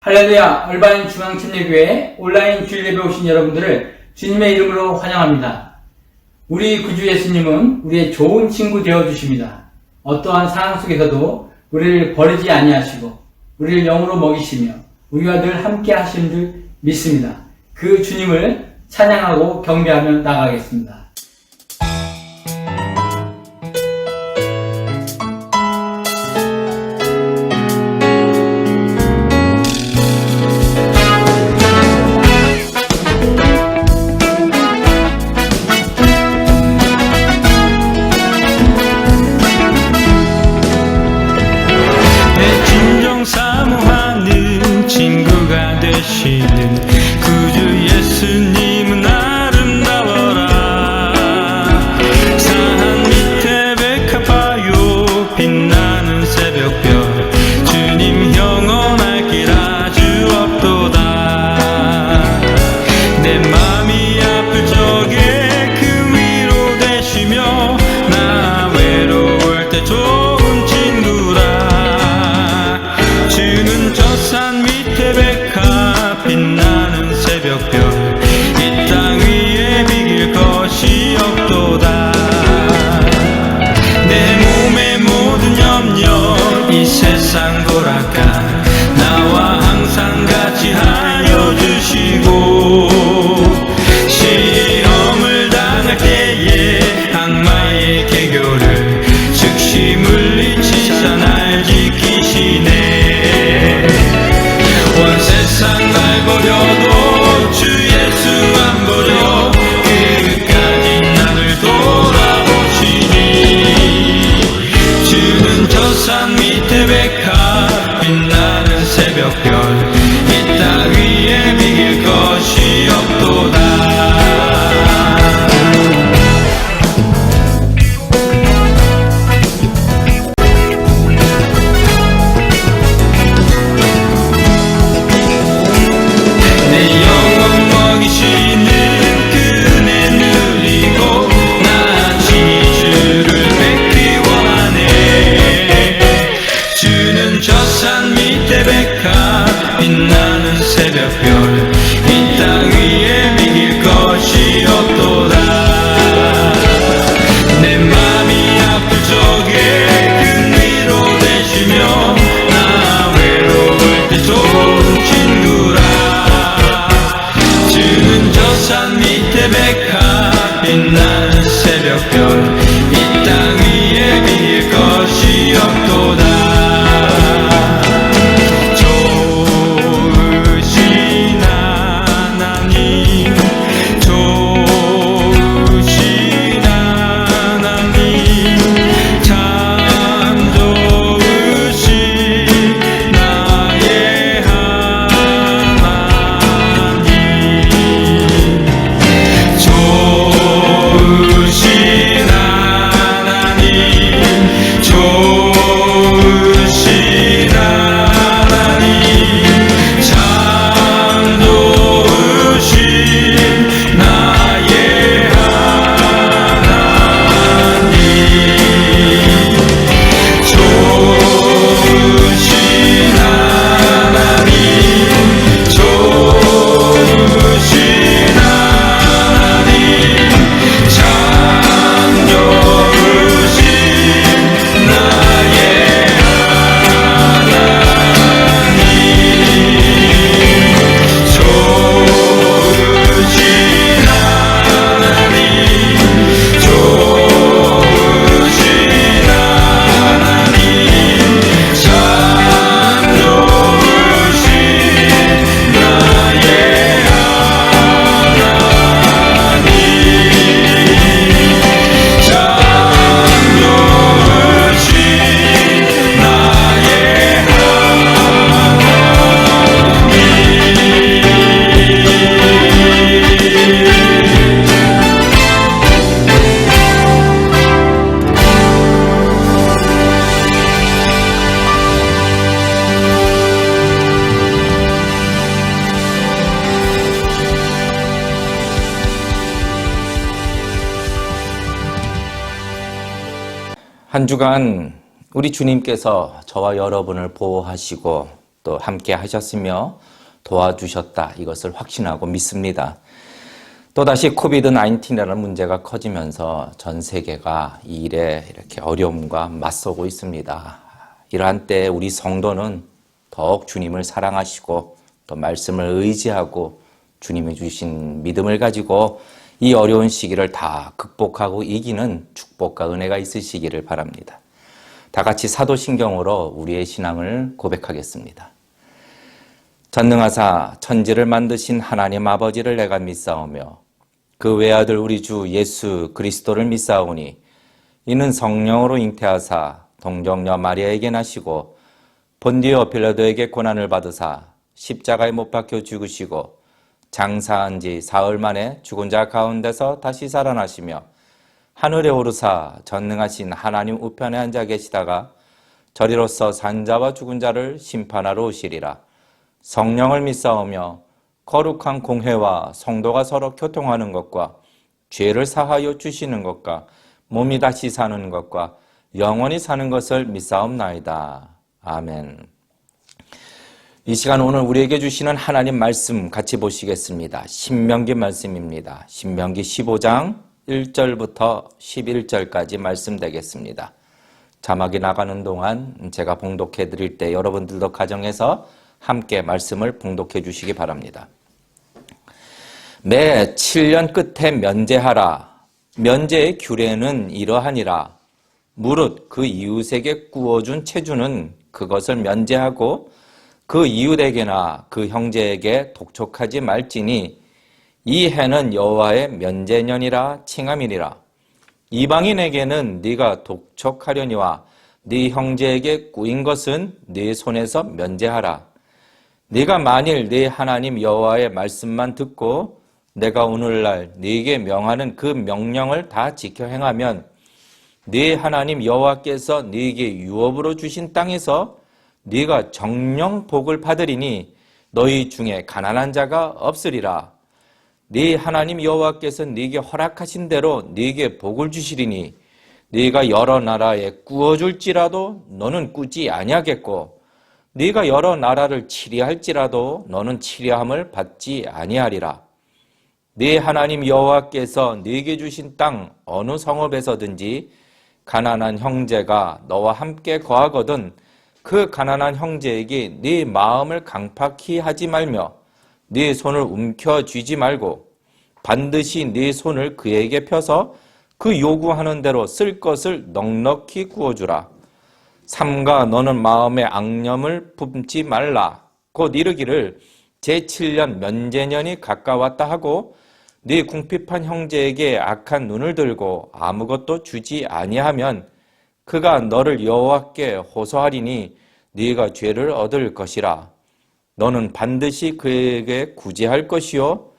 할렐루야, 얼바인 중앙천례교회 온라인 주일 예배 오신 여러분들을 주님의 이름으로 환영합니다. 우리 구주 예수님은 우리의 좋은 친구 되어주십니다. 어떠한 상황 속에서도 우리를 버리지 아니하시고 우리를 영으로 먹이시며 우리와 늘 함께 하시는 줄 믿습니다. 그 주님을 찬양하고 경배하며 나가겠습니다. 사모하는 친구가 되시는 구주 예수님은 아름다워라. 산 밑에 백합화요 빛나는 새벽별 주님 영원할 길 아주 없도다. 내 맘이 아플 적에 그 위로 되시며 나 외로울 때 좋은 친구라. 주는 저 산 밑에 백합 빛나는 새벽별 이 땅 위에 비길 것이 없도다. 내 몸의 모든 염려 이 세상 돌아가 나와 항상 같이 하여 주시고 시험을 당할 때에 악마의 개교를 즉시 물리치사 날 지키시네. 온 세상 날 버려도 주 예수 안 버려 끝까지 나를 돌아보시니. 주는 저 산 밑에 백합 빛나는 새벽별 이 땅 위에 비길 것이 없도다. 백합 빛나는 새벽별 이 땅 위에 비길 것이 없도다. 내 맘이 아플 적에 큰 위로 되시며 나 외로울 때 좋은 친구라. 주는 저 산 밑에 백합 빛나는 새벽별 이 땅 위에 비길 것이 없도다. 한 주간 우리 주님께서 저와 여러분을 보호하시고 또 함께 하셨으며 도와주셨다. 이것을 확신하고 믿습니다. 또다시 코비드-19이라는 문제가 커지면서 전 세계가 이 일에 이렇게 어려움과 맞서고 있습니다. 이러한 때에 우리 성도는 더욱 주님을 사랑하시고 또 말씀을 의지하고 주님이 주신 믿음을 가지고 이 어려운 시기를 다 극복하고 이기는 축복과 은혜가 있으시기를 바랍니다. 다 같이 사도신경으로 우리의 신앙을 고백하겠습니다. 전능하사 천지를 만드신 하나님 아버지를 내가 믿사오며 그 외아들 우리 주 예수 그리스도를 믿사오니 이는 성령으로 잉태하사 동정녀 마리아에게 나시고 본디오 빌라도에게 고난을 받으사 십자가에 못 박혀 죽으시고 장사한 지 사흘 만에 죽은 자 가운데서 다시 살아나시며 하늘에 오르사 전능하신 하나님 우편에 앉아 계시다가 저리로서 산자와 죽은 자를 심판하러 오시리라. 성령을 믿사오며 거룩한 공회와 성도가 서로 교통하는 것과 죄를 사하여 주시는 것과 몸이 다시 사는 것과 영원히 사는 것을 믿사옵나이다. 아멘. 이 시간 오늘 우리에게 주시는 하나님 말씀 같이 보시겠습니다. 신명기 말씀입니다. 신명기 15장 1절부터 11절까지 말씀 되겠습니다. 자막이 나가는 동안 제가 봉독해 드릴 때 여러분들도 가정에서 함께 말씀을 봉독해 주시기 바랍니다. 매 7년 끝에 면제하라. 면제의 규례는 이러하니라. 무릇 그 이웃에게 구워준 체주는 그것을 면제하고 그 이웃에게나 그 형제에게 독촉하지 말지니 이 해는 여호와의 면제년이라 칭함이니라. 이방인에게는 네가 독촉하려니와 네 형제에게 꾸인 것은 네 손에서 면제하라. 네가 만일 네 하나님 여호와의 말씀만 듣고 내가 오늘날 네게 명하는 그 명령을 다 지켜 행하면 네 하나님 여호와께서 네게 유업으로 주신 땅에서 네가 정령 복을 받으리니 너희 중에 가난한 자가 없으리라. 네 하나님 여호와께서 네게 허락하신 대로 네게 복을 주시리니 네가 여러 나라에 꾸어줄지라도 너는 꾸지 아니하겠고 네가 여러 나라를 치리할지라도 너는 치리함을 받지 아니하리라. 네 하나님 여호와께서 네게 주신 땅 어느 성읍에서든지 가난한 형제가 너와 함께 거하거든 그 가난한 형제에게 네 마음을 강팍히 하지 말며 네 손을 움켜쥐지 말고 반드시 네 손을 그에게 펴서 그 요구하는 대로 쓸 것을 넉넉히 구워주라. 삼가 너는 마음에 앙념을 품지 말라. 곧 이르기를 제7년 면제년이 가까웠다 하고 네 궁핍한 형제에게 악한 눈을 들고 아무것도 주지 아니하면 그가 너를 여호와께 호소하리니 네가 죄를 얻을 것이라. 너는 반드시 그에게 구제할 것이요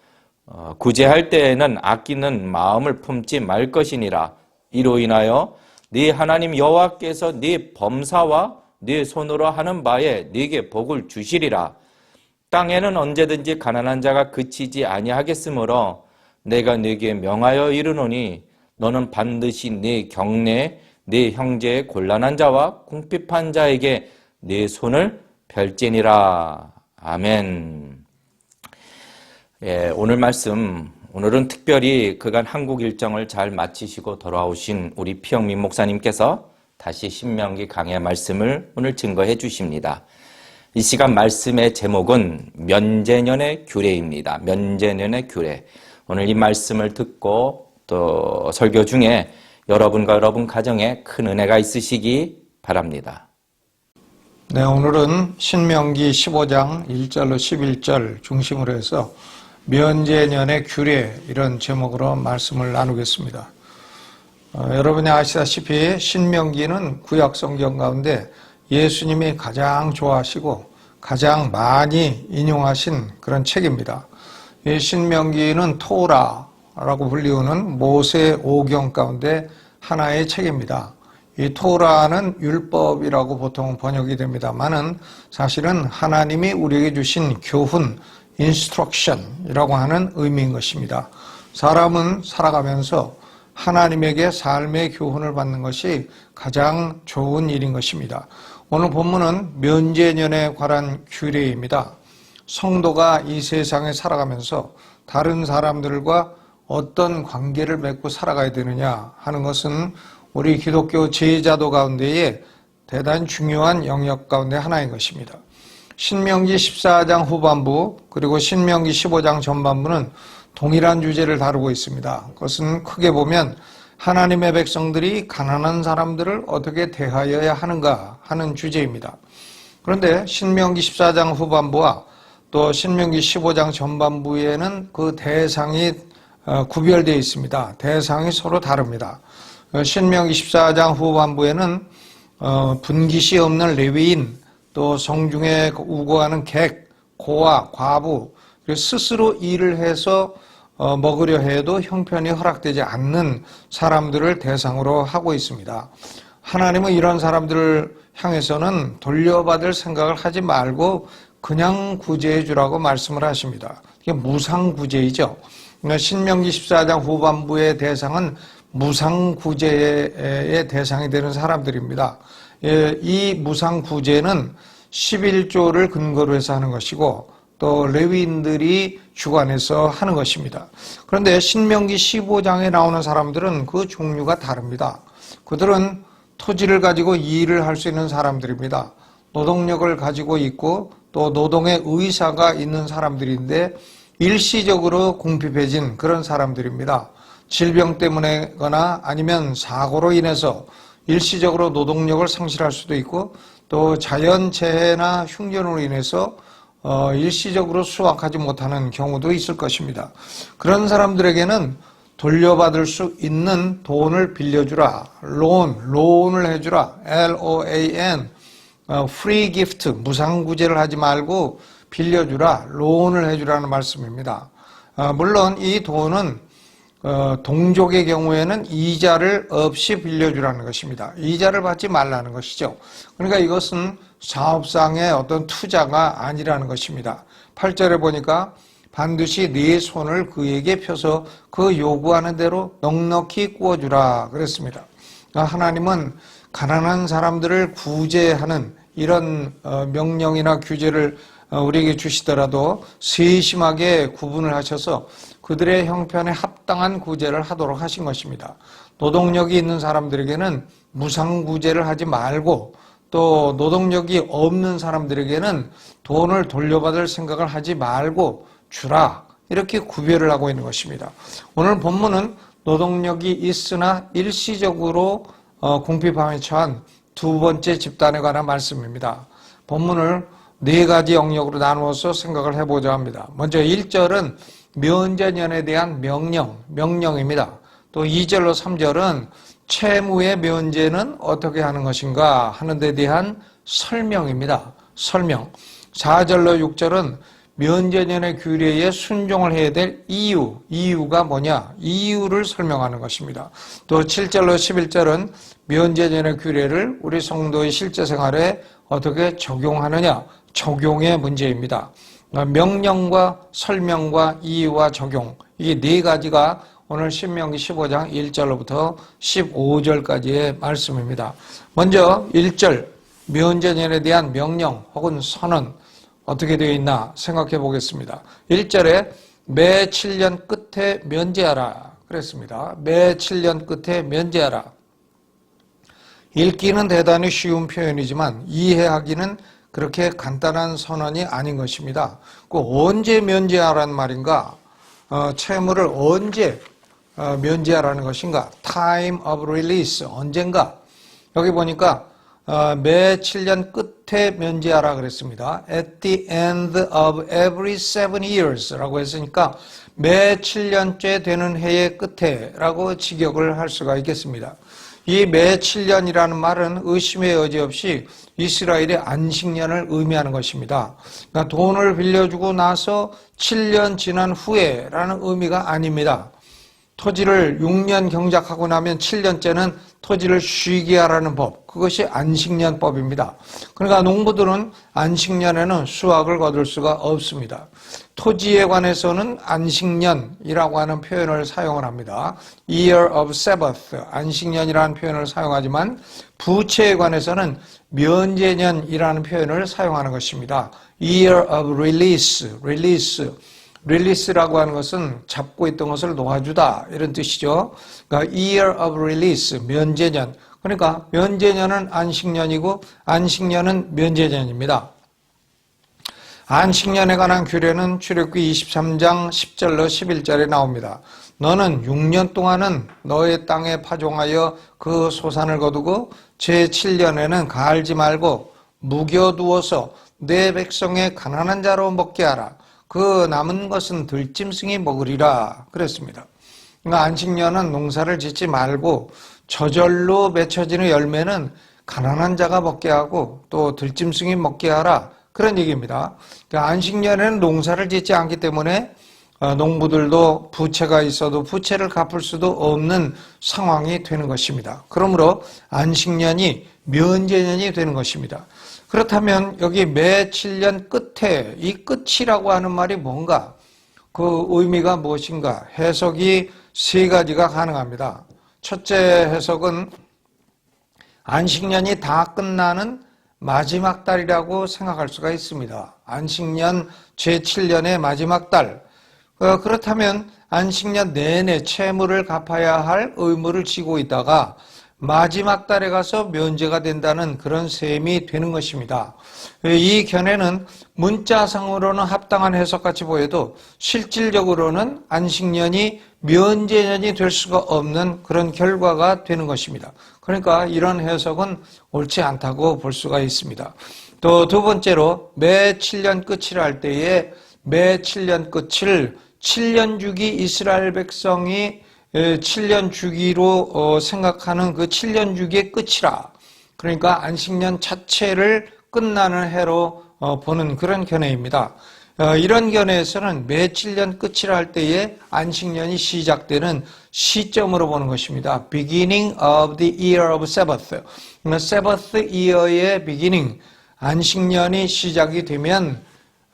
구제할 때에는 아끼는 마음을 품지 말 것이니라. 이로 인하여 네 하나님 여호와께서 네 범사와 네 손으로 하는 바에 네게 복을 주시리라. 땅에는 언제든지 가난한 자가 그치지 아니하겠으므로 내가 네게 명하여 이르노니 너는 반드시 네 경내에 네 형제의 곤란한 자와 궁핍한 자에게 네 손을 펼지니라. 아멘. 오늘 말씀, 오늘은 특별히 그간 한국 일정을 잘 마치시고 돌아오신 우리 피영민 목사님께서 다시 신명기 강해 말씀을 오늘 증거해 주십니다. 이 시간 말씀의 제목은 면제년의 규례입니다. 면제년의 규례. 오늘 이 말씀을 듣고 또 설교 중에 여러분과 여러분 가정에 큰 은혜가 있으시기 바랍니다. 네, 오늘은 신명기 15장 1절로 11절 중심으로 해서 면제년의 규례 이런 제목으로 말씀을 나누겠습니다. 여러분이 아시다시피 신명기는 구약 성경 가운데 예수님이 가장 좋아하시고 가장 많이 인용하신 그런 책입니다. 이 신명기는 토라라고 불리우는 모세 오경 가운데 하나의 책입니다. 이 토라는 율법이라고 보통 번역이 됩니다만은 사실은 하나님이 우리에게 주신 교훈, 인스트럭션이라고 하는 의미인 것입니다. 사람은 살아가면서 하나님에게 삶의 교훈을 받는 것이 가장 좋은 일인 것입니다. 오늘 본문은 면제년에 관한 규례입니다. 성도가 이 세상에 살아가면서 다른 사람들과 어떤 관계를 맺고 살아가야 되느냐 하는 것은 우리 기독교 제자도 가운데에 대단히 중요한 영역 가운데 하나인 것입니다. 신명기 14장 후반부 그리고 신명기 15장 전반부는 동일한 주제를 다루고 있습니다. 그것은 크게 보면 하나님의 백성들이 가난한 사람들을 어떻게 대하여야 하는가 하는 주제입니다. 그런데 신명기 14장 후반부와 또 신명기 15장 전반부에는 그 대상이 구별되어 있습니다. 대상이 서로 다릅니다. 신명기 14장 후반부에는 분깃이 없는 레위인, 또 성중에 우거하는 객, 고아, 과부, 그리고 스스로 일을 해서 먹으려 해도 형편이 허락되지 않는 사람들을 대상으로 하고 있습니다. 하나님은 이런 사람들을 향해서는 돌려받을 생각을 하지 말고 그냥 구제해 주라고 말씀을 하십니다. 이게 무상구제이죠. 신명기 14장 후반부의 대상은 무상구제의 대상이 되는 사람들입니다. 이 무상구제는 11조를 근거로 해서 하는 것이고 또 레위인들이 주관해서 하는 것입니다. 그런데 신명기 15장에 나오는 사람들은 그 종류가 다릅니다. 그들은 토지를 가지고 일을 할 수 있는 사람들입니다. 노동력을 가지고 있고 또 노동의 의사가 있는 사람들인데 일시적으로 궁핍해진 그런 사람들입니다. 질병 때문에거나 아니면 사고로 인해서 일시적으로 노동력을 상실할 수도 있고 또 자연재해나 흉년으로 인해서 일시적으로 수확하지 못하는 경우도 있을 것입니다. 그런 사람들에게는 돌려받을 수 있는 돈을 빌려주라. 론을 해주라. LOAN, free gift, 무상구제를 하지 말고 빌려주라. 론을 해주라는 말씀입니다. 물론 이 돈은 동족의 경우에는 이자를 없이 빌려주라는 것입니다. 이자를 받지 말라는 것이죠. 그러니까 이것은 사업상의 어떤 투자가 아니라는 것입니다. 8절에 보니까 반드시 네 손을 그에게 펴서 그 요구하는 대로 넉넉히 구워주라 그랬습니다. 하나님은 가난한 사람들을 구제하는 이런 명령이나 규제를 우리에게 주시더라도 세심하게 구분을 하셔서 그들의 형편에 합당한 구제를 하도록 하신 것입니다. 노동력이 있는 사람들에게는 무상구제를 하지 말고 또 노동력이 없는 사람들에게는 돈을 돌려받을 생각을 하지 말고 주라. 이렇게 구별을 하고 있는 것입니다. 오늘 본문은 노동력이 있으나 일시적으로 궁핍함에 처한 두 번째 집단에 관한 말씀입니다. 본문을 네 가지 영역으로 나누어서 생각을 해보자 합니다. 먼저 1절은 면제년에 대한 명령입니다. 또 2절로 3절은 채무의 면제는 어떻게 하는 것인가 하는 데 대한 설명입니다. 설명. 4절로 6절은 면제년의 규례에 순종을 해야 될 이유가 뭐냐? 이유를 설명하는 것입니다. 또 7절로 11절은 면제년의 규례를 우리 성도의 실제 생활에 어떻게 적용하느냐? 적용의 문제입니다. 명령과 설명과 이유와 적용, 이 네 가지가 오늘 신명기 15장 1절로부터 15절까지의 말씀입니다. 먼저 1절, 면제년에 대한 명령 혹은 선언 어떻게 되어 있나 생각해 보겠습니다. 1절에 매 7년 끝에 면제하라 그랬습니다. 매 7년 끝에 면제하라. 읽기는 대단히 쉬운 표현이지만 이해하기는 그렇게 간단한 선언이 아닌 것입니다. 그 언제 면제하라는 말인가? 채무를 언제 면제하라는 것인가? Time of release, 언젠가? 여기 보니까 매 7년 끝에 면제하라 그랬습니다. At the end of every 7 years 라고 했으니까 매 7년째 되는 해의 끝에 라고 직역을 할 수가 있겠습니다. 이 매 7년이라는 말은 의심의 여지 없이 이스라엘의 안식년을 의미하는 것입니다. 그러니까 돈을 빌려주고 나서 7년 지난 후에라는 의미가 아닙니다. 토지를 6년 경작하고 나면 7년째는 토지를 쉬게 하라는 법, 그것이 안식년법입니다. 그러니까 농부들은 안식년에는 수확을 거둘 수가 없습니다. 토지에 관해서는 안식년이라고 하는 표현을 사용을 합니다. Year of Sabbath, 안식년이라는 표현을 사용하지만 부채에 관해서는 면제년이라는 표현을 사용하는 것입니다. Year of Release, Release라고 하는 것은 잡고 있던 것을 놓아주다 이런 뜻이죠. 그러니까 Year of Release, 면제년. 그러니까 면제년은 안식년이고 안식년은 면제년입니다. 안식년에 관한 규례는 출애굽기 23장 10절로 11절에 나옵니다. 너는 6년 동안은 너의 땅에 파종하여 그 소산을 거두고 제7년에는 갈지 말고 묵여두어서 내 백성의 가난한 자로 먹게 하라. 그 남은 것은 들짐승이 먹으리라 그랬습니다. 그러니까 안식년은 농사를 짓지 말고 저절로 맺혀지는 열매는 가난한 자가 먹게 하고 또 들짐승이 먹게 하라 그런 얘기입니다. 그러니까 안식년에는 농사를 짓지 않기 때문에 농부들도 부채가 있어도 부채를 갚을 수도 없는 상황이 되는 것입니다. 그러므로 안식년이 면제년이 되는 것입니다. 그렇다면 여기 매 7년 끝에 이 끝이라고 하는 말이 뭔가, 그 의미가 무엇인가, 해석이 세 가지가 가능합니다. 첫째 해석은 안식년이 다 끝나는 마지막 달이라고 생각할 수가 있습니다. 안식년 제7년의 마지막 달. 그렇다면 안식년 내내 채무를 갚아야 할 의무를 지고 있다가 마지막 달에 가서 면제가 된다는 그런 셈이 되는 것입니다. 이 견해는 문자상으로는 합당한 해석같이 보여도 실질적으로는 안식년이 면제년이 될 수가 없는 그런 결과가 되는 것입니다. 그러니까 이런 해석은 옳지 않다고 볼 수가 있습니다. 또 두 번째로 매 7년 끝이라 할 때에 매 7년 끝을 7년 주기 이스라엘 백성이 7년 주기로 생각하는 그 7년 주기의 끝이라, 그러니까 안식년 자체를 끝나는 해로 보는 그런 견해입니다. 이런 견해에서는 매 7년 끝이라 할 때에 안식년이 시작되는 시점으로 보는 것입니다. Beginning of the year of Sabbath. Sabbath year의 beginning, 안식년이 시작이 되면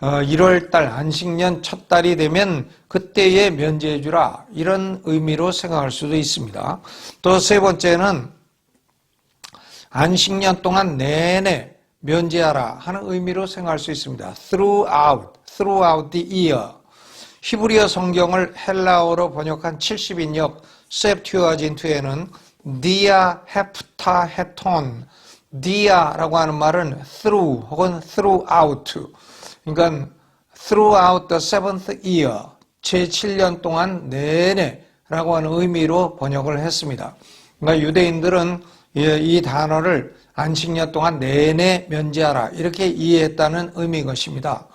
1월달 안식년 첫 달이 되면 그때에 면제해 주라, 이런 의미로 생각할 수도 있습니다. 또 세 번째는 안식년 동안 내내 면제하라 하는 의미로 생각할 수 있습니다. Throughout the year. 히브리어 성경을 헬라어로 번역한 70인역 셉튜어진트에는 dia hepta heton, dia라고 하는 말은 through 혹은 throughout, 그러니까 throughout the seventh year, 제7년 동안 내내라고 하는 의미로 번역을 했습니다. 그러니까 유대인들은 이 단어를 안식년 동안 내내 면제하라 이렇게 이해했다는 의미인 것입니다.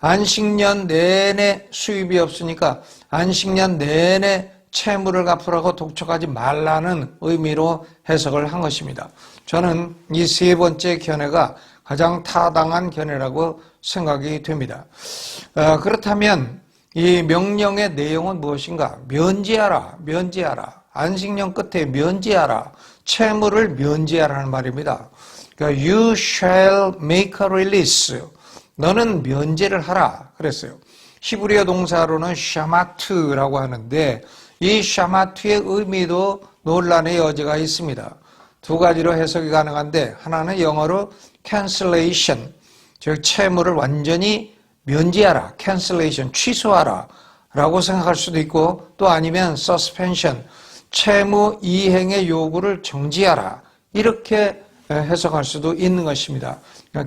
안식년 내내 수입이 없으니까 안식년 내내 채무를 갚으라고 독촉하지 말라는 의미로 해석을 한 것입니다. 저는 이 세 번째 견해가 가장 타당한 견해라고 생각이 됩니다. 그렇다면 이 명령의 내용은 무엇인가? 면제하라. 안식년 끝에 면제하라. 채무를 면제하라는 말입니다. 그러니까 you shall make a release. 너는 면제를 하라 그랬어요. 히브리어 동사로는 샤마트라고 하는데 이 샤마트의 의미도 논란의 여지가 있습니다. 두 가지로 해석이 가능한데, 하나는 영어로 cancellation, 즉 채무를 완전히 면제하라, cancellation, 취소하라 라고 생각할 수도 있고, 또 아니면 suspension, 채무 이행의 요구를 정지하라, 이렇게 해석할 수도 있는 것입니다.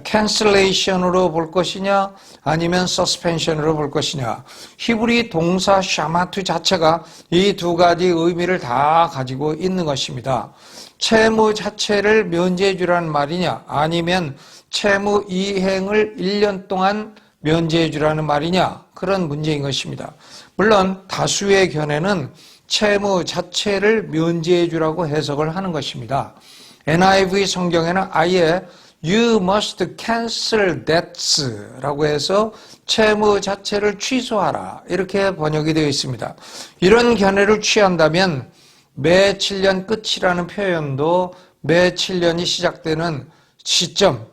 cancellation으로 볼 것이냐 아니면 suspension으로 볼 것이냐. 히브리 동사 샤마트 자체가 이 두 가지 의미를 다 가지고 있는 것입니다. 채무 자체를 면제해 주라는 말이냐 아니면 채무 이행을 1년 동안 면제해 주라는 말이냐, 그런 문제인 것입니다. 물론 다수의 견해는 채무 자체를 면제해 주라고 해석을 하는 것입니다. NIV 성경에는 아예 You must cancel debts라고 해서 채무 자체를 취소하라. 이렇게 번역이 되어 있습니다. 이런 견해를 취한다면 매 7년 끝이라는 표현도 매 7년이 시작되는 시점,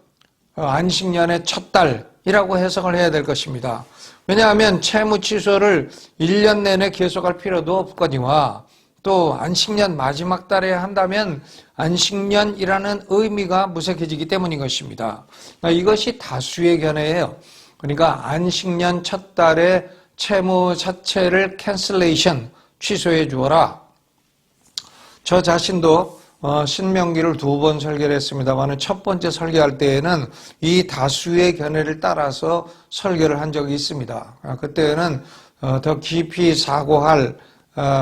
안식년의 첫 달이라고 해석을 해야 될 것입니다. 왜냐하면 채무 취소를 1년 내내 계속할 필요도 없거니와 또 안식년 마지막 달에 한다면 안식년이라는 의미가 무색해지기 때문인 것입니다. 이것이 다수의 견해예요. 그러니까 안식년 첫 달에 채무 자체를 cancellation, 취소해 주어라. 저 자신도 신명기를 2번 설계를 했습니다만 첫 번째 설계할 때에는 이 다수의 견해를 따라서 설계를 한 적이 있습니다. 그때는 더 깊이 사고할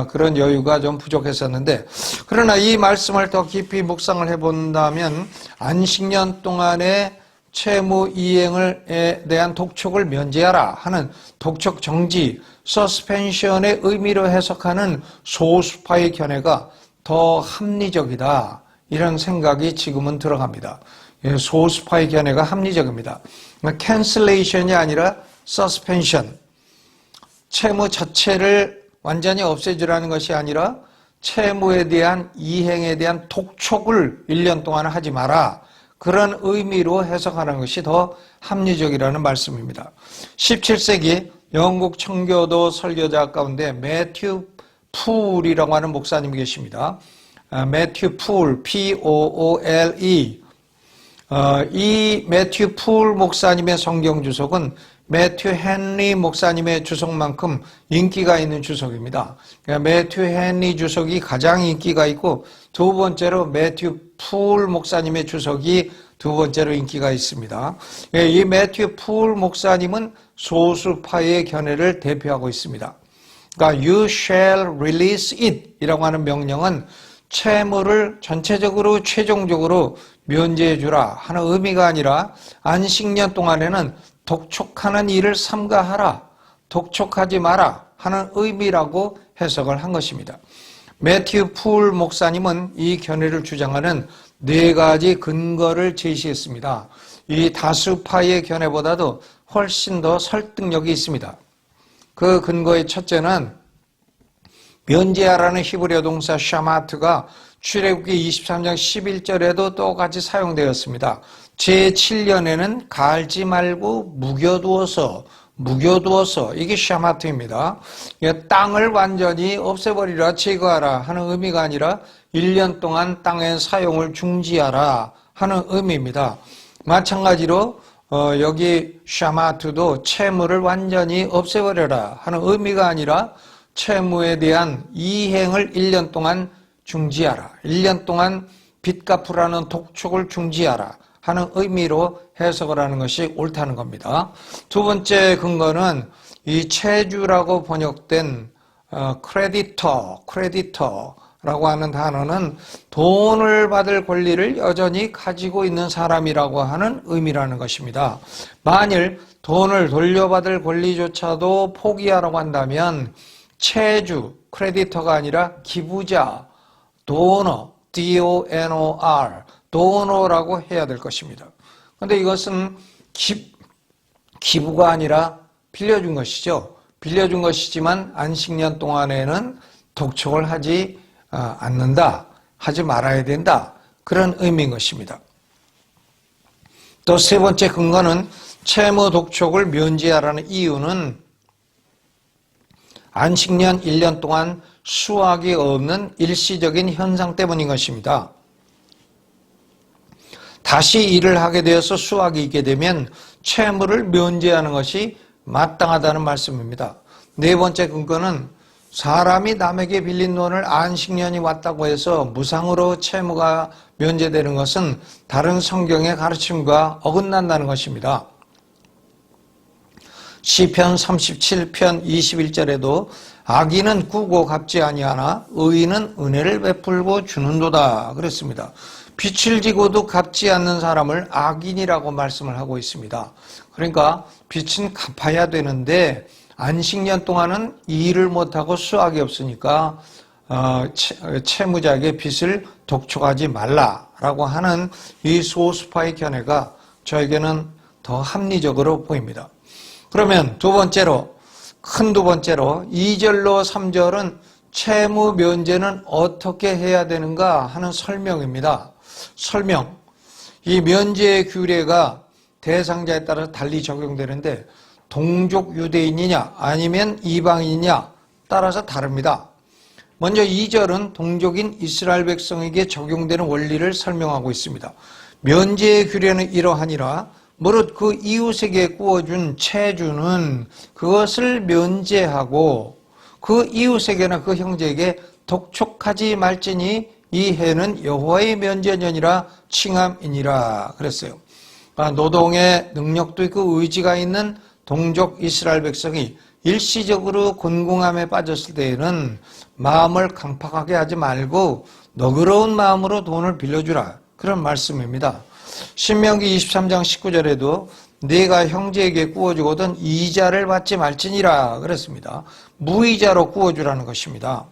그런 여유가 좀 부족했었는데, 그러나 이 말씀을 더 깊이 묵상을 해본다면 안식년 동안에 채무 이행에 대한 독촉을 면제하라 하는 독촉 정지, 서스펜션의 의미로 해석하는 소수파의 견해가 더 합리적이다, 이런 생각이 지금은 들어갑니다. 소수파의 견해가 합리적입니다. cancellation이 아니라 suspension, 채무 자체를 완전히 없애주라는 것이 아니라 채무에 대한 이행에 대한 독촉을 1년 동안 하지 마라, 그런 의미로 해석하는 것이 더 합리적이라는 말씀입니다. 17세기 영국 청교도 설교자 가운데 매튜 풀이라고 하는 목사님이 계십니다. 매튜 풀, P-O-O-L-E. 이 매튜 풀 목사님의 성경 주석은 매튜 헨리 목사님의 주석만큼 인기가 있는 주석입니다. 매튜 헨리 주석이 가장 인기가 있고 두 번째로 매튜 풀 목사님의 주석이 두 번째로 인기가 있습니다. 이 매튜 풀 목사님은 소수파의 견해를 대표하고 있습니다. 그러니까 you shall release it 이라고 하는 명령은 채무를 전체적으로 최종적으로 면제해 주라 하는 의미가 아니라 안식년 동안에는 독촉하는 일을 삼가하라, 독촉하지 마라 하는 의미라고 해석을 한 것입니다. 매튜 풀 목사님은 이 견해를 주장하는 4가지 근거를 제시했습니다. 이 다수파의 견해보다도 훨씬 더 설득력이 있습니다. 그 근거의 첫째는 면제하라는 히브리어 동사 샤마트가 출애굽기 23장 11절에도 똑같이 사용되었습니다. 제7년에는 갈지 말고 묵여두어서 이게 샤마트입니다. 땅을 완전히 없애버리라, 제거하라 하는 의미가 아니라 1년 동안 땅의 사용을 중지하라 하는 의미입니다. 마찬가지로 여기 샤마트도 채무를 완전히 없애버려라 하는 의미가 아니라 채무에 대한 이행을 1년 동안 중지하라, 1년 동안 빚 갚으라는 독촉을 중지하라 하는 의미로 해석을 하는 것이 옳다는 겁니다. 두 번째 근거는 이 채주라고 번역된 크레디터라고 하는 단어는 돈을 받을 권리를 여전히 가지고 있는 사람이라고 하는 의미라는 것입니다. 만일 돈을 돌려받을 권리조차도 포기하라고 한다면 채주, 크레디터가 아니라 기부자, 도너, D-O-N-O-R, 도너라고 해야 될 것입니다. 그런데 이것은 기부가 아니라 빌려준 것이죠. 빌려준 것이지만 안식년 동안에는 독촉을 하지 않는다, 하지 말아야 된다, 그런 의미인 것입니다. 또 세 번째 근거는 채무 독촉을 면제하라는 이유는 안식년 1년 동안 수확이 없는 일시적인 현상 때문인 것입니다. 다시 일을 하게 되어서 수확이 있게 되면 채무를 면제하는 것이 마땅하다는 말씀입니다. 네 번째 근거는 사람이 남에게 빌린 돈을 안식년이 왔다고 해서 무상으로 채무가 면제되는 것은 다른 성경의 가르침과 어긋난다는 것입니다. 시편 37편 21절에도 악인은 꾸고 갚지 아니하나 의인은 은혜를 베풀고 주는도다 그랬습니다. 빚을 지고도 갚지 않는 사람을 악인이라고 말씀을 하고 있습니다. 그러니까 빚은 갚아야 되는데 안식년 동안은 일을 못하고 수확이 없으니까 채무자에게 빚을 독촉하지 말라라고 하는 이 소수파의 견해가 저에게는 더 합리적으로 보입니다. 그러면 두 번째로 2절로 3절은 채무 면제는 어떻게 해야 되는가 하는 설명입니다. 설명. 이 면제의 규례가 대상자에 따라 달리 적용되는데 동족 유대인이냐 아니면 이방인이냐 따라서 다릅니다. 먼저 2절은 동족인 이스라엘 백성에게 적용되는 원리를 설명하고 있습니다. 면제의 규례는 이러하니라 무릇 그 이웃에게 구워준 채주는 그것을 면제하고 그 이웃에게나 그 형제에게 독촉하지 말지니 이 해는 여호와의 면제년이라 칭함이니라 그랬어요. 노동의 능력도 있고 의지가 있는 동족 이스라엘 백성이 일시적으로 곤궁함에 빠졌을 때에는 마음을 강팍하게 하지 말고 너그러운 마음으로 돈을 빌려주라 그런 말씀입니다. 신명기 23장 19절에도 네가 형제에게 구워주거든 이자를 받지 말지니라 그랬습니다. 무이자로 구워주라는 것입니다.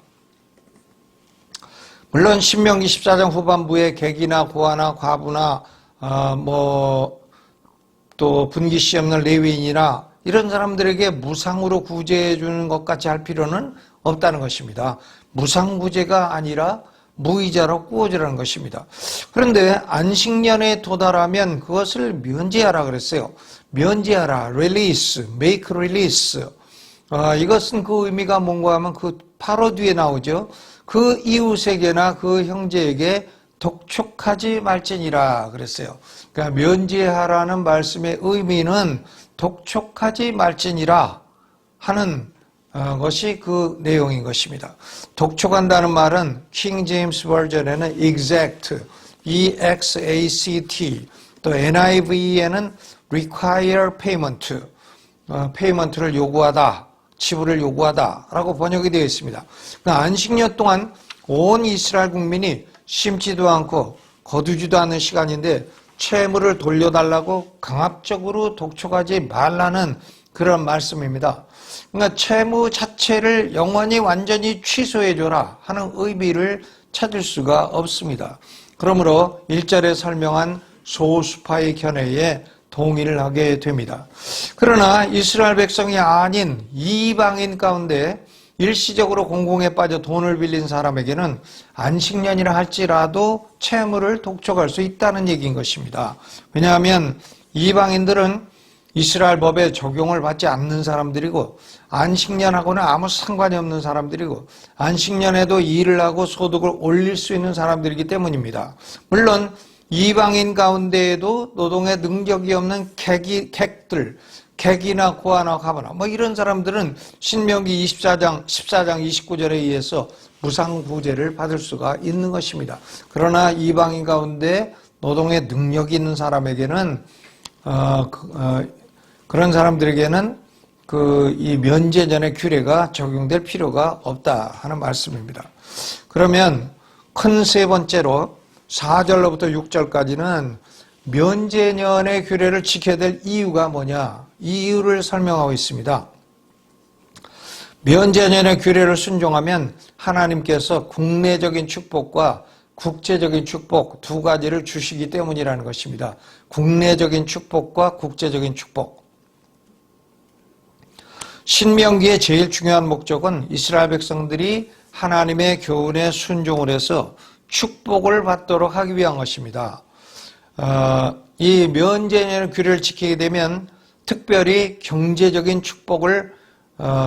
물론 신명기 14장 후반부에 객이나 고아나 과부나 또 분기시 없는 레위인이나 이런 사람들에게 무상으로 구제해 주는 것 같이 할 필요는 없다는 것입니다. 무상구제가 아니라 무이자로 구워주라는 것입니다. 그런데 안식년에 도달하면 그것을 면제하라 그랬어요. 면제하라, release, make release. 이것은 그 의미가 뭔가 하면 그 바로 뒤에 나오죠. 그 이웃에게나 그 형제에게 독촉하지 말지니라 그랬어요. 그러니까 면제하라는 말씀의 의미는 독촉하지 말지니라 하는 것이 그 내용인 것입니다. 독촉한다는 말은 킹 제임스 버전에는 exact, E-X-A-C-T, 또 NIV에는 require payment, payment를 요구하다, 지불을 요구하다라고 번역이 되어 있습니다. 그러니까 안식년 동안 온 이스라엘 국민이 심지도 않고 거두지도 않는 시간인데 채무를 돌려달라고 강압적으로 독촉하지 말라는 그런 말씀입니다. 그러니까 채무 자체를 영원히 완전히 취소해줘라 하는 의미를 찾을 수가 없습니다. 그러므로 1절에 설명한 소수파의 견해에 동의를 하게 됩니다. 그러나 이스라엘 백성이 아닌 이방인 가운데 일시적으로 공공에 빠져 돈을 빌린 사람에게는 안식년이라 할지라도 채무를 독촉할 수 있다는 얘기인 것입니다. 왜냐하면 이방인들은 이스라엘 법에 적용을 받지 않는 사람들이고 안식년하고는 아무 상관이 없는 사람들이고 안식년에도 일을 하고 소득을 올릴 수 있는 사람들이기 때문입니다. 물론 이방인 가운데에도 노동에 능력이 없는 객들, 객이나 고아나 가버나 이런 사람들은 신명기 14장 29절에 의해서 무상구제를 받을 수가 있는 것입니다. 그러나 이방인 가운데 노동에 능력이 있는 사람에게는 그런 사람들에게는 이 면제전의 규례가 적용될 필요가 없다 하는 말씀입니다. 그러면 큰 세 번째로 4절로부터 6절까지는 면제년의 규례를 지켜야 될 이유가 뭐냐, 이 이유를 설명하고 있습니다. 면제년의 규례를 순종하면 하나님께서 국내적인 축복과 국제적인 축복 두 가지를 주시기 때문이라는 것입니다. 국내적인 축복과 국제적인 축복. 신명기의 제일 중요한 목적은 이스라엘 백성들이 하나님의 교훈에 순종을 해서 축복을 받도록 하기 위한 것입니다. 이 면제년의 규례를 지키게 되면 특별히 경제적인 축복을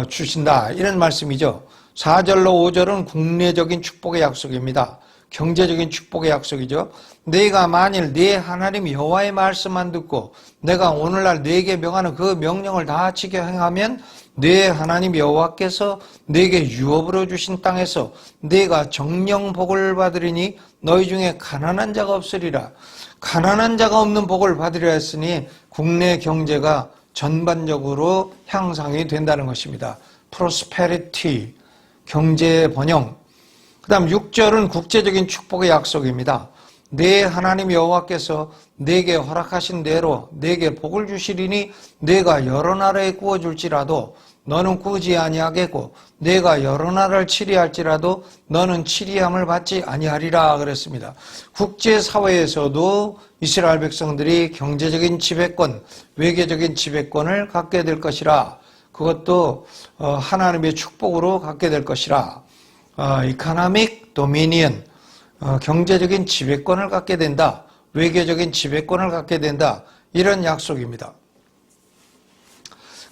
주신다 이런 말씀이죠. 4절로 5절은 국내적인 축복의 약속입니다. 경제적인 축복의 약속이죠. 내가 만일 네 하나님 여호와의 말씀만 듣고 내가 오늘날 네게 명하는 그 명령을 다 지켜 행하면 네 하나님 여호와께서 네게 유업으로 주신 땅에서 네가 정령 복을 받으리니 너희 중에 가난한 자가 없으리라. 가난한 자가 없는 복을 받으려 했으니 국내 경제가 전반적으로 향상이 된다는 것입니다. prosperity, 경제의 번영. 그 다음 6절은 국제적인 축복의 약속입니다. 네 하나님 여호와께서 네게 허락하신 대로 네게 복을 주시리니 네가 여러 나라에 구워줄지라도 너는 꾸지 아니하겠고 내가 여러 나라를 치리할지라도 너는 치리함을 받지 아니하리라 그랬습니다. 국제사회에서도 이스라엘 백성들이 경제적인 지배권, 외교적인 지배권을 갖게 될 것이라. 그것도 하나님의 축복으로 갖게 될 것이라. 이코노믹 도미니언, 경제적인 지배권을 갖게 된다. 외교적인 지배권을 갖게 된다. 이런 약속입니다.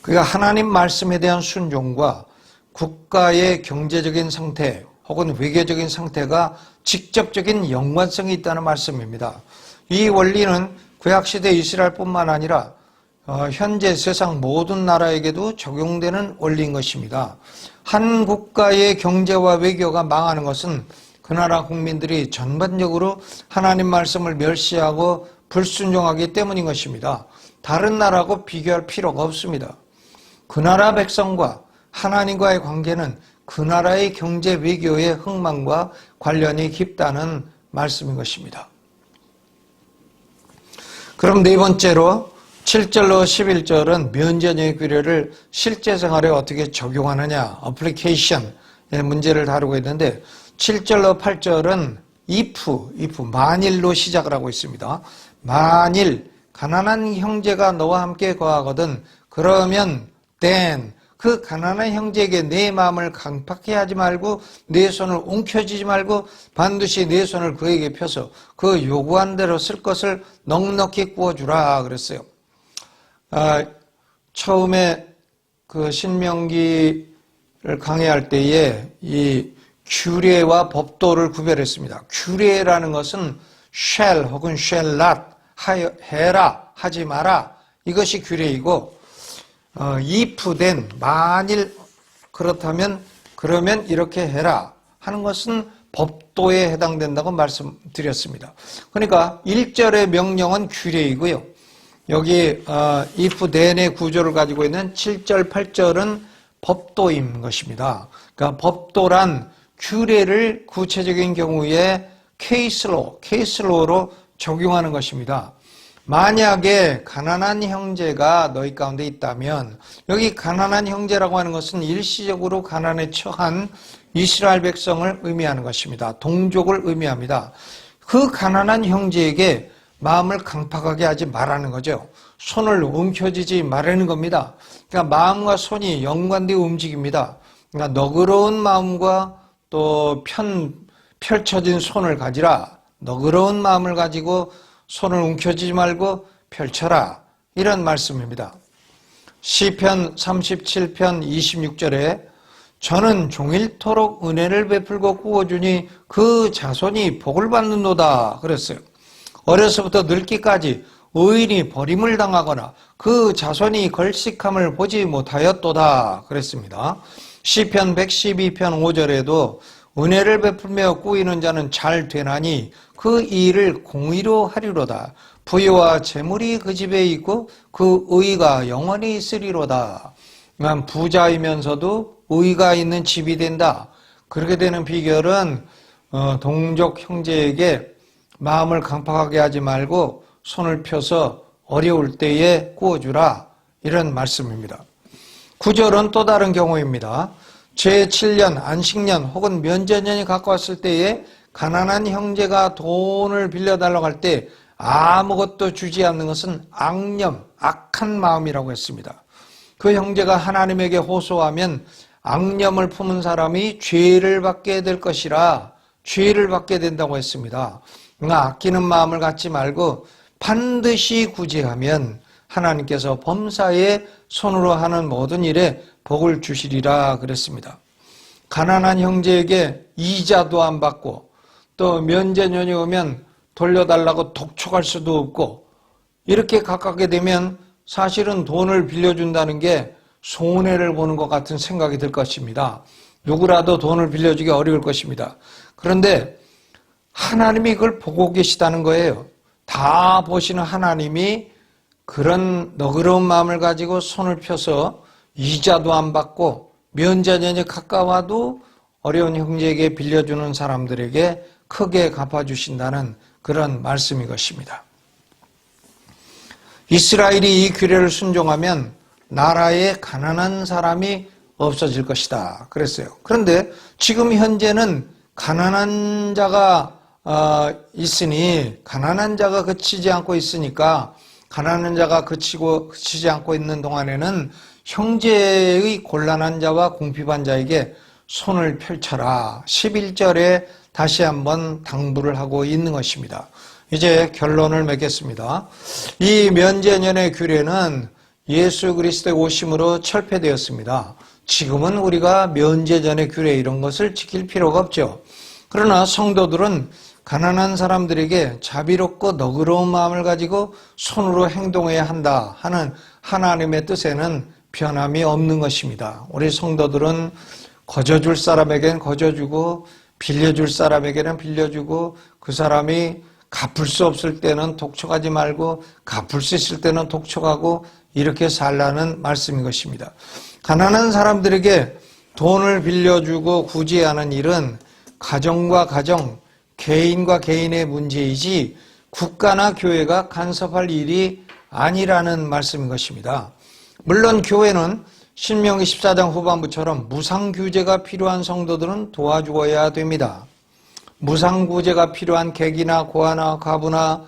그러니까 하나님 말씀에 대한 순종과 국가의 경제적인 상태 혹은 외교적인 상태가 직접적인 연관성이 있다는 말씀입니다. 이 원리는 구약시대 이스라엘뿐만 아니라 현재 세상 모든 나라에게도 적용되는 원리인 것입니다. 한 국가의 경제와 외교가 망하는 것은 그 나라 국민들이 전반적으로 하나님 말씀을 멸시하고 불순종하기 때문인 것입니다. 다른 나라하고 비교할 필요가 없습니다. 그 나라 백성과 하나님과의 관계는 그 나라의 경제 외교의 흥망과 관련이 깊다는 말씀인 것입니다. 그럼 네 번째로 7절로 11절은 면제의 규례를 실제 생활에 어떻게 적용하느냐, 어플리케이션의 문제를 다루고 있는데 7절로 8절은 if, 만일로 시작을 하고 있습니다. 만일 가난한 형제가 너와 함께 거하거든 그러면 then 그 가난한 형제에게 내 마음을 강팍해 하지 말고 내 손을 움켜쥐지 말고 반드시 내 손을 그에게 펴서 그 요구한 대로 쓸 것을 넉넉히 구워주라 그랬어요. 처음에 그 신명기를 강의할 때에 이 규례와 법도를 구별했습니다. 규례라는 것은 shall 혹은 shall not 해라 하지 마라 이것이 규례이고 if then 만일 그렇다면 그러면 이렇게 해라 하는 것은 법도에 해당된다고 말씀드렸습니다. 그러니까 1절의 명령은 규례이고요. 여기 if then의 구조를 가지고 있는 7절, 8절은 법도인 것입니다. 그러니까 법도란 규례를 구체적인 경우에 케이스로로 적용하는 것입니다. 만약에 가난한 형제가 너희 가운데 있다면 여기 가난한 형제라고 하는 것은 일시적으로 가난에 처한 이스라엘 백성을 의미하는 것입니다. 동족을 의미합니다. 그 가난한 형제에게 마음을 강팍하게 하지 말라는 거죠. 손을 움켜쥐지 말라는 겁니다. 그러니까 마음과 손이 연관되어 움직입니다. 그러니까 너그러운 마음과 또 펼쳐진 손을 가지라. 너그러운 마음을 가지고 손을 움켜쥐지 말고 펼쳐라. 이런 말씀입니다. 시편 37편 26절에 저는 종일토록 은혜를 베풀고 구워주니 그 자손이 복을 받는도다 그랬어요. 어려서부터 늙기까지 의인이 버림을 당하거나 그 자손이 걸식함을 보지 못하였도다 그랬습니다. 시편 112편 5절에도 은혜를 베풀며 꾸이는 자는 잘 되나니 그 일을 공의로 하리로다. 부유와 재물이 그 집에 있고 그 의가 영원히 있으리로다. 부자이면서도 의가 있는 집이 된다. 그렇게 되는 비결은 동족 형제에게 마음을 강팍하게 하지 말고 손을 펴서 어려울 때에 구워주라. 이런 말씀입니다. 9절은 또 다른 경우입니다. 제7년, 안식년 혹은 면제년이 가까웠을 때에 가난한 형제가 돈을 빌려달라고 할 때 아무것도 주지 않는 것은 악념, 악한 마음이라고 했습니다. 그 형제가 하나님에게 호소하면 악념을 품은 사람이 죄를 받게 될 것이라 죄를 받게 된다고 했습니다. 그러니까 아끼는 마음을 갖지 말고 반드시 구제하면 하나님께서 범사에 손으로 하는 모든 일에 복을 주시리라 그랬습니다. 가난한 형제에게 이자도 안 받고 또 면제년이 오면 돌려달라고 독촉할 수도 없고 이렇게 가깝게 되면 사실은 돈을 빌려준다는 게 손해를 보는 것 같은 생각이 들 것입니다. 누구라도 돈을 빌려주기 어려울 것입니다. 그런데 하나님이 그걸 보고 계시다는 거예요. 다 보시는 하나님이 그런 너그러운 마음을 가지고 손을 펴서 이자도 안 받고 면제년이 가까워도 어려운 형제에게 빌려주는 사람들에게 크게 갚아주신다는 그런 말씀인 것입니다. 이스라엘이 이 규례를 순종하면 나라에 가난한 사람이 없어질 것이다 그랬어요. 그런데 지금 현재는 가난한 자가 있으니, 가난한 자가 그치지 않고 있으니까, 가난한 자가 그치지 않고 있는 동안에는 형제의 곤란한 자와 궁핍한 자에게 손을 펼쳐라. 11절에 다시 한번 당부를 하고 있는 것입니다. 이제 결론을 맺겠습니다. 이 면제년의 규례는 예수 그리스도의 오심으로 철폐되었습니다. 지금은 우리가 면제전의 규례 이런 것을 지킬 필요가 없죠. 그러나 성도들은 가난한 사람들에게 자비롭고 너그러운 마음을 가지고 손으로 행동해야 한다 하는 하나님의 뜻에는 변함이 없는 것입니다. 우리 성도들은 거저줄 사람에게는 거저주고 빌려줄 사람에게는 빌려주고, 그 사람이 갚을 수 없을 때는 독촉하지 말고 갚을 수 있을 때는 독촉하고, 이렇게 살라는 말씀인 것입니다. 가난한 사람들에게 돈을 빌려주고 구제하는 일은 가정과 가정, 개인과 개인의 문제이지 국가나 교회가 간섭할 일이 아니라는 말씀인 것입니다. 물론 교회는 신명기 14장 후반부처럼 무상규제가 필요한 성도들은 도와주어야 됩니다. 무상구제가 필요한 객이나 고아나 과부나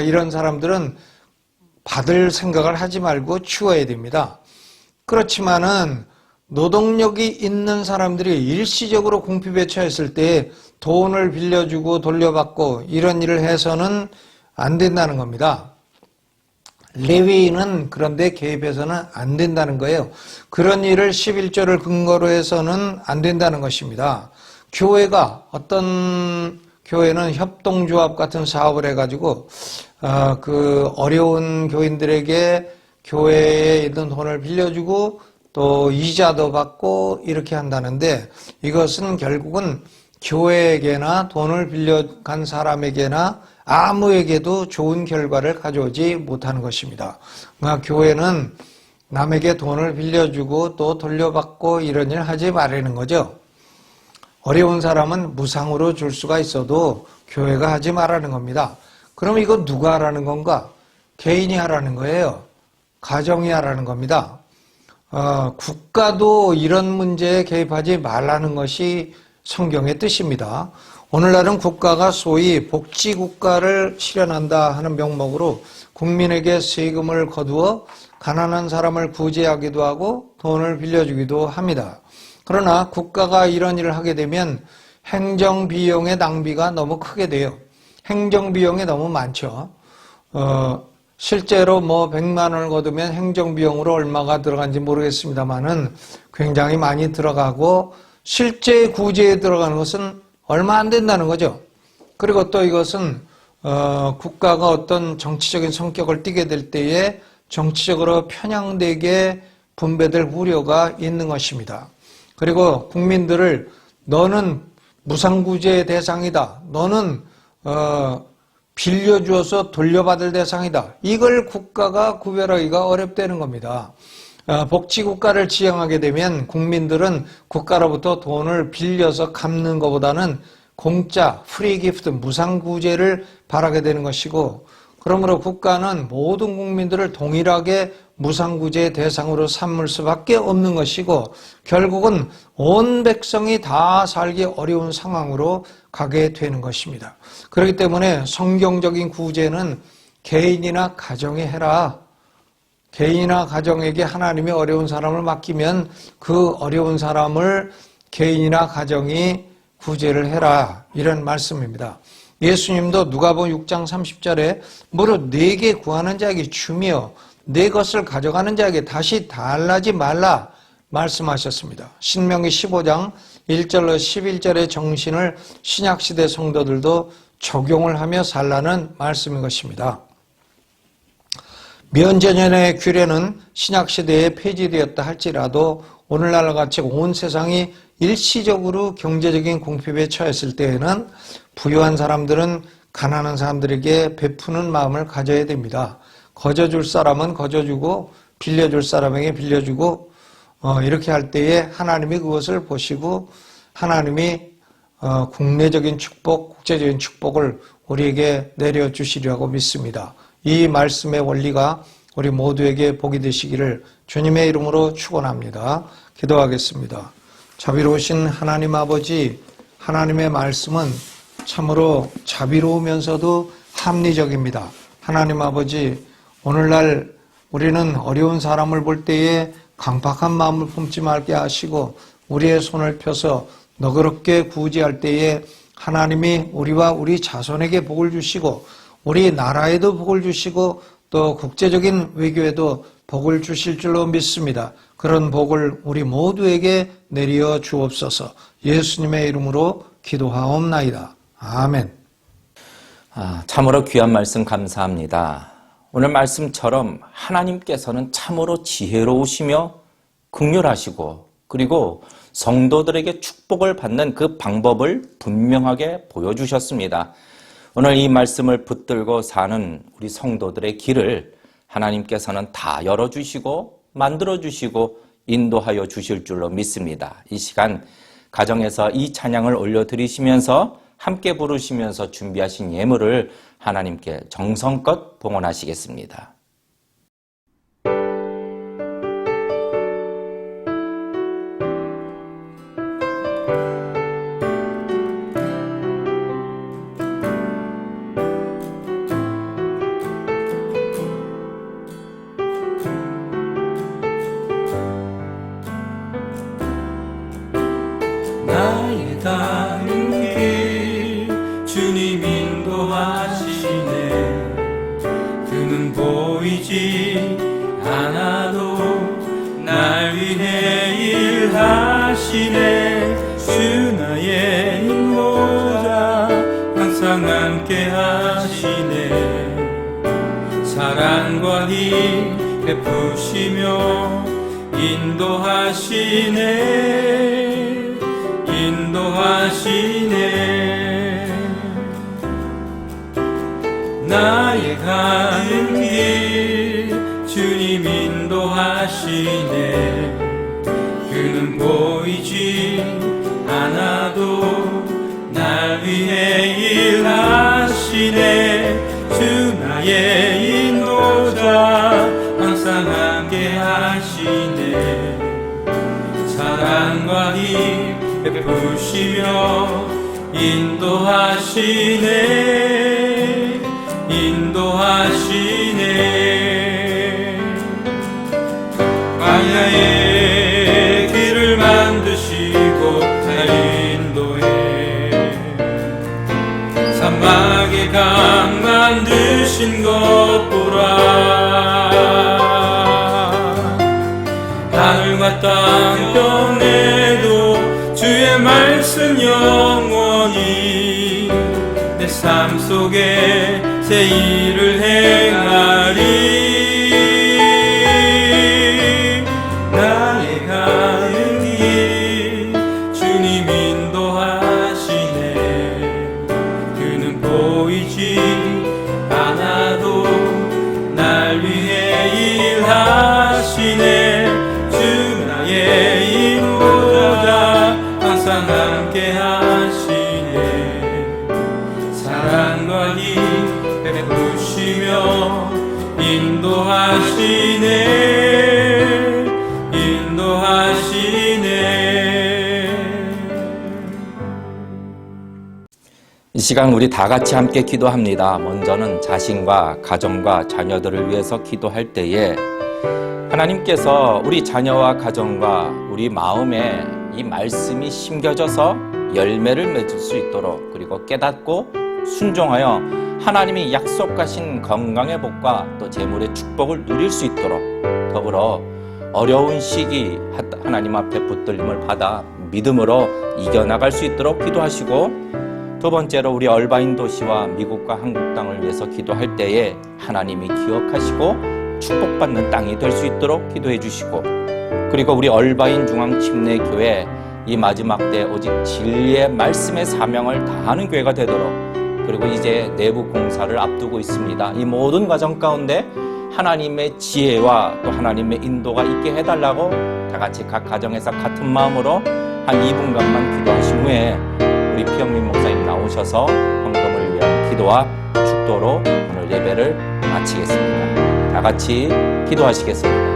이런 사람들은 받을 생각을 하지 말고 치워야 됩니다. 그렇지만은 노동력이 있는 사람들이 일시적으로 궁핍에 처했을 때 돈을 빌려주고 돌려받고 이런 일을 해서는 안 된다는 겁니다. 레위인은 그런데 개입해서는 안 된다는 거예요. 그런 일을 11조를 근거로 해서는 안 된다는 것입니다. 교회가, 어떤 교회는 협동조합 같은 사업을 해가지고 그 어려운 교인들에게 교회에 있는 돈을 빌려주고 또 이자도 받고 이렇게 한다는데, 이것은 결국은 교회에게나 돈을 빌려간 사람에게나 아무에게도 좋은 결과를 가져오지 못하는 것입니다. 그러니까 교회는 남에게 돈을 빌려주고 또 돌려받고 이런 일 하지 말라는 거죠. 어려운 사람은 무상으로 줄 수가 있어도 교회가 하지 말라는 겁니다. 그럼 이거 누가 하라는 건가? 개인이 하라는 거예요. 가정이 하라는 겁니다. 국가도 이런 문제에 개입하지 말라는 것이 성경의 뜻입니다. 오늘날은 국가가 소위 복지국가를 실현한다 하는 명목으로 국민에게 세금을 거두어 가난한 사람을 구제하기도 하고 돈을 빌려주기도 합니다. 그러나 국가가 이런 일을 하게 되면 행정비용의 낭비가 너무 크게 돼요. 행정비용이 너무 많죠. 실제로 100만 원을 거두면 행정비용으로 얼마가 들어간지 모르겠습니다만은 굉장히 많이 들어가고, 실제 구제에 들어가는 것은 얼마 안 된다는 거죠. 그리고 또 이것은 국가가 어떤 정치적인 성격을 띠게 될 때에 정치적으로 편향되게 분배될 우려가 있는 것입니다. 그리고 국민들을 너는 무상구제의 대상이다, 너는 빌려주어서 돌려받을 대상이다, 이걸 국가가 구별하기가 어렵다는 겁니다. 복지국가를 지향하게 되면 국민들은 국가로부터 돈을 빌려서 갚는 것보다는 공짜, 프리기프트, 무상구제를 바라게 되는 것이고, 그러므로 국가는 모든 국민들을 동일하게 무상구제의 대상으로 삼을 수밖에 없는 것이고, 결국은 온 백성이 다 살기 어려운 상황으로 가게 되는 것입니다. 그렇기 때문에 성경적인 구제는 개인이나 가정이 해라. 개인이나 가정에게 하나님이 어려운 사람을 맡기면 그 어려운 사람을 개인이나 가정이 구제를 해라, 이런 말씀입니다. 예수님도 누가복음 6장 30절에 무릇 내게 구하는 자에게 주며 내 것을 가져가는 자에게 다시 달라지 말라 말씀하셨습니다. 신명기 15장 1절로 11절의 정신을 신약시대 성도들도 적용을 하며 살라는 말씀인 것입니다. 면제년의 규례는 신약시대에 폐지되었다 할지라도 오늘날과 같이 온 세상이 일시적으로 경제적인 궁핍에 처했을 때에는 부유한 사람들은 가난한 사람들에게 베푸는 마음을 가져야 됩니다. 거저줄 사람은 거저주고 빌려줄 사람에게 빌려주고, 이렇게 할 때에 하나님이 그것을 보시고 하나님이 국내적인 축복, 국제적인 축복을 우리에게 내려주시리라고 믿습니다. 이 말씀의 원리가 우리 모두에게 복이 되시기를 주님의 이름으로 축원합니다. 기도하겠습니다. 자비로우신 하나님 아버지, 하나님의 말씀은 참으로 자비로우면서도 합리적입니다. 하나님 아버지, 오늘날 우리는 어려운 사람을 볼 때에 강팍한 마음을 품지 말게 하시고 우리의 손을 펴서 너그럽게 구제할 때에 하나님이 우리와 우리 자손에게 복을 주시고 우리 나라에도 복을 주시고 또 국제적인 외교에도 복을 주실 줄로 믿습니다. 그런 복을 우리 모두에게 내려 주옵소서. 예수님의 이름으로 기도하옵나이다. 아멘. 참으로 귀한 말씀 감사합니다. 오늘 말씀처럼 하나님께서는 참으로 지혜로우시며 긍휼하시고 그리고 성도들에게 축복을 받는 그 방법을 분명하게 보여주셨습니다. 오늘 이 말씀을 붙들고 사는 우리 성도들의 길을 하나님께서는 다 열어주시고 만들어주시고 인도하여 주실 줄로 믿습니다. 이 시간 가정에서 이 찬양을 올려드리시면서 함께 부르시면서 준비하신 예물을 하나님께 정성껏 봉헌하시겠습니다. 나의 가는 길 주님 인도하시네. 그는 보이지 않아도 날 위해 일하시네. 주 나의 인도자 항상 함께 하시네. 사랑과 힘 베푸시며 인도하시네. 나의 가는 길 주님 인도하시네. 그는 보이지 않아도 날 위해 일하시네. 주 나의 인도자 항상 함께 하시네. 사랑과 힘 베푸시며 인도하시네. 광야의 길을 만드시고 날 인도해. 사막의 강 만드신 것 보라. 하늘과 땅 변해도 주의 말씀 영원히 내 삶 속에 새 일을 행하리. 나의 가는 길 주님 인도하시네. 그는 보이지 않아도 날 위해 일하시네. 주 나의 인도자 항상 함께 하시네. 사랑과 힘 베푸시며 인도하시네. 이 시간 우리 다 같이 함께 기도합니다. 먼저는 자신과 가정과 자녀들을 위해서 기도할 때에 하나님께서 우리 자녀와 가정과 우리 마음에 이 말씀이 심겨져서 열매를 맺을 수 있도록 그리고 깨닫고 순종하여 하나님이 약속하신 건강의 복과 또 재물의 축복을 누릴 수 있도록 더불어 어려운 시기 하나님 앞에 붙들림을 받아 믿음으로 이겨나갈 수 있도록 기도하시고 두 번째로 우리 얼바인 도시와 미국과 한국 땅을 위해서 기도할 때에 하나님이 기억하시고 축복받는 땅이 될 수 있도록 기도해 주시고 그리고 우리 얼바인 중앙침례교회 이 마지막 때 오직 진리의 말씀의 사명을 다하는 교회가 되도록 그리고 이제 내부 공사를 앞두고 있습니다. 이 모든 과정 가운데 하나님의 지혜와 또 하나님의 인도가 있게 해달라고 다 같이 각 가정에서 같은 마음으로 한 2분간만 기도하신 후에 우리 피영민 목사님 나오셔서 헌금을 위한 기도와 축도로 오늘 예배를 마치겠습니다. 다 같이 기도하시겠습니다.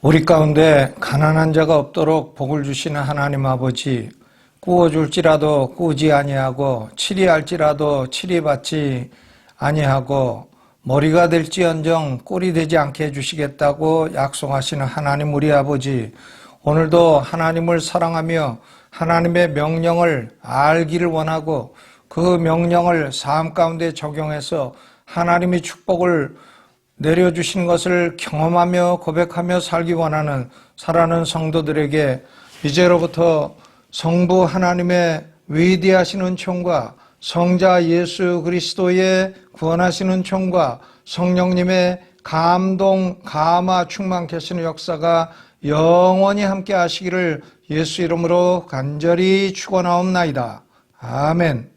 우리 가운데 가난한 자가 없도록 복을 주시는 하나님 아버지, 꾸어줄지라도 꾸지 아니하고 치리할지라도 치리받지 아니하고 머리가 될지언정 꼴이 되지 않게 해주시겠다고 약속하시는 하나님 우리 아버지, 오늘도 하나님을 사랑하며 하나님의 명령을 알기를 원하고 그 명령을 삶 가운데 적용해서 하나님의 축복을 내려주시는 것을 경험하며 고백하며 살기 원하는 사랑하는 성도들에게 이제로부터 성부 하나님의 위대하신 은총과 성자 예수 그리스도의 구원하시는 은총과 성령님의 감동, 감화, 충만케 하시는 역사가 영원히 함께 하시기를 예수 이름으로 간절히 축원하옵나이다. 아멘.